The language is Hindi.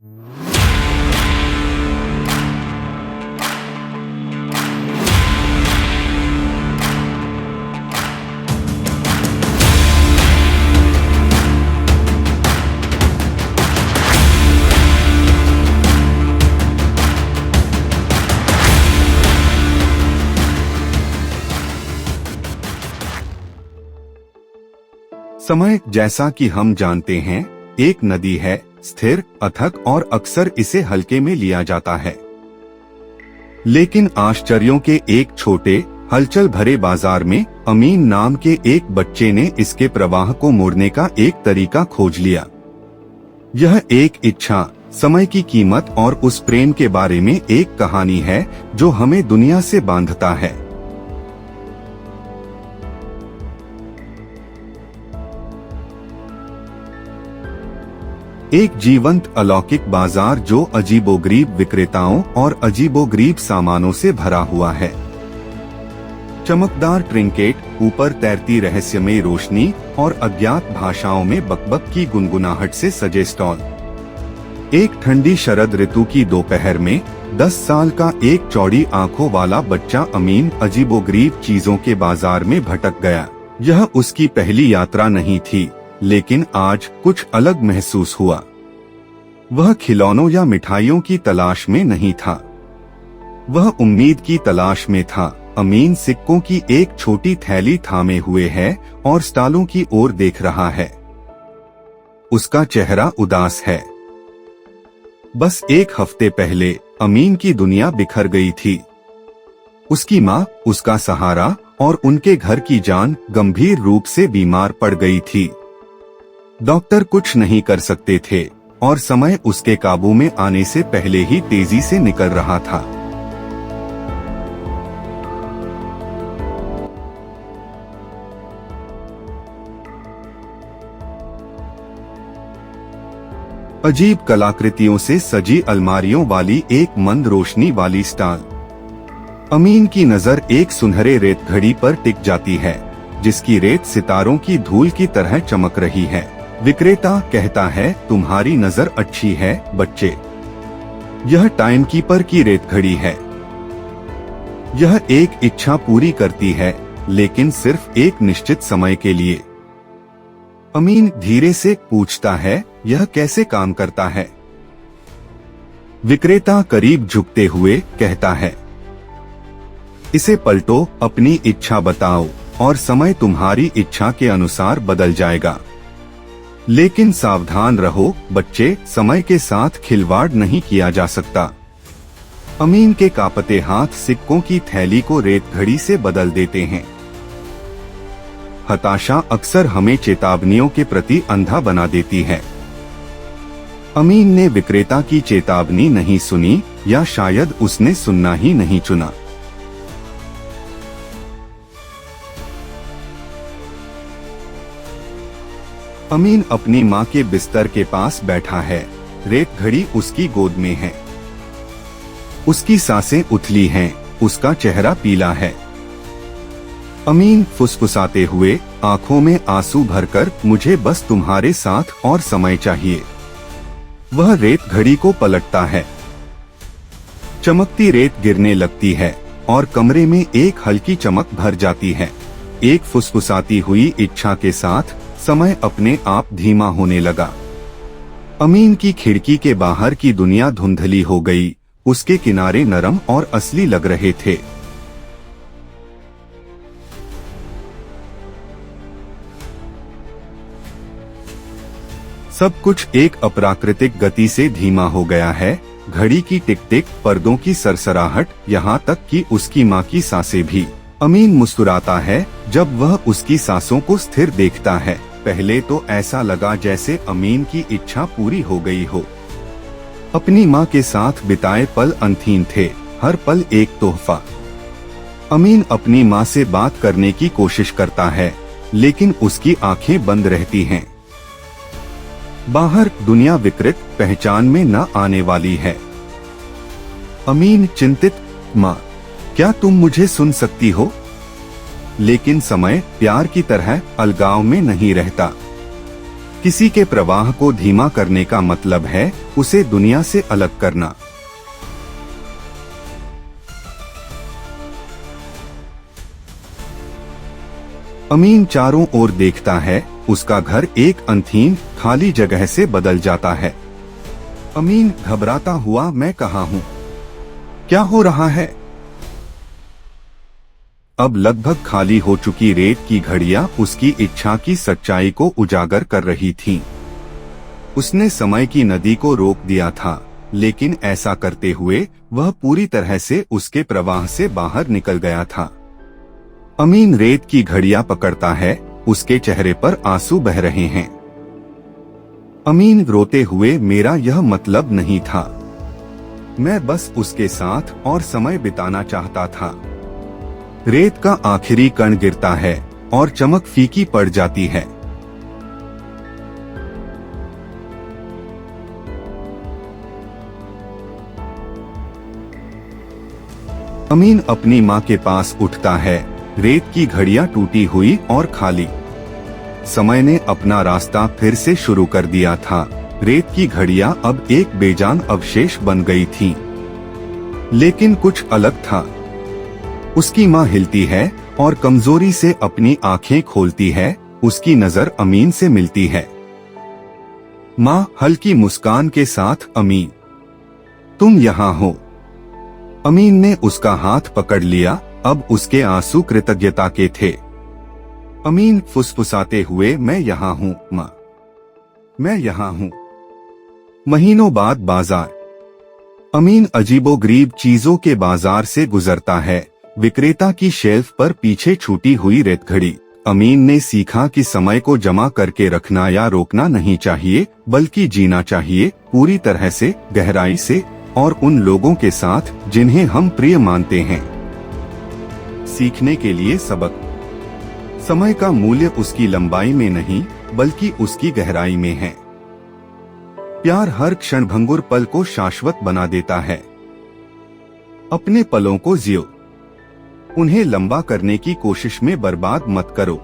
समय, जैसा कि हम जानते हैं, एक नदी है, स्थिर, अथक और अक्सर इसे हल्के में लिया जाता है। लेकिन आश्चर्यों के एक छोटे, हलचल भरे बाजार में अमीन नाम के एक बच्चे ने इसके प्रवाह को मोड़ने का एक तरीका खोज लिया। यह एक इच्छा, समय की कीमत और उस प्रेम के बारे में एक कहानी है जो हमें दुनिया से बांधता है। एक जीवंत अलौकिक बाजार जो अजीबोगरीब विक्रेताओं और अजीबोगरीब सामानों से भरा हुआ है। चमकदार ट्रिंकेट, ऊपर तैरती रहस्यमयी रोशनी और अज्ञात भाषाओं में बकबक की गुनगुनाहट से सजे स्टॉल। एक ठंडी शरद ऋतु की दोपहर में 10 साल का एक चौड़ी आंखों वाला बच्चा अमीन अजीबोगरीब चीजों के बाजार में भटक गया। यह उसकी पहली यात्रा नहीं थी, लेकिन आज कुछ अलग महसूस हुआ। वह खिलौनों या मिठाइयों की तलाश में नहीं था, वह उम्मीद की तलाश में था। अमीन सिक्कों की एक छोटी थैली थामे हुए है और स्टॉलों की ओर देख रहा है। उसका चेहरा उदास है। बस एक हफ्ते पहले अमीन की दुनिया बिखर गई थी। उसकी माँ, उसका सहारा और उनके घर की जान गंभीर रूप से बीमार पड़ गई थी। डॉक्टर कुछ नहीं कर सकते थे और समय उसके काबू में आने से पहले ही तेजी से निकल रहा था। अजीब कलाकृतियों से सजी अलमारियों वाली एक मंद रोशनी वाली स्टॉल। अमीन की नजर एक सुनहरे रेत घड़ी पर टिक जाती है, जिसकी रेत सितारों की धूल की तरह चमक रही है। विक्रेता कहता है, तुम्हारी नजर अच्छी है बच्चे। यह टाइम कीपर की रेत घड़ी है। यह एक इच्छा पूरी करती है, लेकिन सिर्फ एक निश्चित समय के लिए। अमीन धीरे से पूछता है, यह कैसे काम करता है? विक्रेता करीब झुकते हुए कहता है, इसे पलटो, अपनी इच्छा बताओ और समय तुम्हारी इच्छा के अनुसार बदल जाएगा। लेकिन सावधान रहो बच्चे, समय के साथ खिलवाड़ नहीं किया जा सकता। अमीन के कांपते हाथ सिक्कों की थैली को रेत घड़ी से बदल देते हैं। हताशा अक्सर हमें चेतावनियों के प्रति अंधा बना देती है। अमीन ने विक्रेता की चेतावनी नहीं सुनी, या शायद उसने सुनना ही नहीं चुना। अमीन अपनी माँ के बिस्तर के पास बैठा है। रेत घड़ी उसकी गोद में है। उसकी सांसें उथली हैं, उसका चेहरा पीला है। अमीन फुसफुसाते हुए, आंखों में आंसू भरकर, मुझे बस तुम्हारे साथ और समय चाहिए। वह रेत घड़ी को पलटता है। चमकती रेत गिरने लगती है और कमरे में एक हल्की चमक भर जाती है। एक फुसफुसाती हुई इच्छा के साथ समय अपने आप धीमा होने लगा। अमीन की खिड़की के बाहर की दुनिया धुंधली हो गई। उसके किनारे नरम और असली लग रहे थे। सब कुछ एक अप्राकृतिक गति से धीमा हो गया है। घड़ी की टिक टिक, पर्दों की सरसराहट, यहाँ तक कि उसकी माँ की सांसें भी। अमीन मुस्कुराता है जब वह उसकी सांसों को स्थिर देखता है। पहले तो ऐसा लगा जैसे अमीन की इच्छा पूरी हो गई हो। अपनी माँ के साथ बिताए पल अनथीन थे, हर पल एक तोहफा। अमीन अपनी माँ से बात करने की कोशिश करता है, लेकिन उसकी आंखें बंद रहती हैं। बाहर दुनिया विकृत, पहचान में न आने वाली है। अमीन चिंतित, माँ, क्या तुम मुझे सुन सकती हो? लेकिन समय प्यार की तरह अलगाव में नहीं रहता। किसी के प्रवाह को धीमा करने का मतलब है उसे दुनिया से अलग करना। अमीन चारों ओर देखता है, उसका घर एक अनथीन खाली जगह से बदल जाता है। अमीन घबराता हुआ, मैं कहाँ हूँ, क्या हो रहा है? अब लगभग खाली हो चुकी रेत की घड़ियां उसकी इच्छा की सच्चाई को उजागर कर रही थीं। उसने समय की नदी को रोक दिया था, लेकिन ऐसा करते हुए वह पूरी तरह से उसके प्रवाह से बाहर निकल गया था। अमीन रेत की घड़ियां पकड़ता है, उसके चेहरे पर आंसू बह रहे हैं। अमीन रोते हुए, मेरा यह मतलब नहीं था, मैं बस उसके साथ और समय बिताना चाहता था। रेत का आखिरी कण गिरता है और चमक फीकी पड़ जाती है। अमीन अपनी माँ के पास उठता है। रेत की घड़ियां टूटी हुई और खाली। समय ने अपना रास्ता फिर से शुरू कर दिया था। रेत की घड़ियां अब एक बेजान अवशेष बन गई थीं। लेकिन कुछ अलग था। उसकी माँ हिलती है और कमजोरी से अपनी आंखें खोलती है। उसकी नजर अमीन से मिलती है। माँ हल्की मुस्कान के साथ, अमीन तुम यहाँ हो। अमीन ने उसका हाथ पकड़ लिया। अब उसके आंसू कृतज्ञता के थे। अमीन फुसफुसाते हुए, मैं यहाँ हूँ माँ, मैं यहाँ हूँ। महीनों बाद बाजार। अमीन अजीबोगरीब चीजों के बाजार से गुजरता है। विक्रेता की शेल्फ पर पीछे छूटी हुई रेत घड़ी। अमीन ने सीखा कि समय को जमा करके रखना या रोकना नहीं चाहिए, बल्कि जीना चाहिए, पूरी तरह से, गहराई से, और उन लोगों के साथ जिन्हें हम प्रिय मानते हैं। सीखने के लिए सबक। समय का मूल्य उसकी लंबाई में नहीं, बल्कि उसकी गहराई में है। प्यार हर क्षणभंगुर पल को शाश्वत बना देता है। अपने पलों को जियो, उन्हें लंबा करने की कोशिश में बर्बाद मत करो।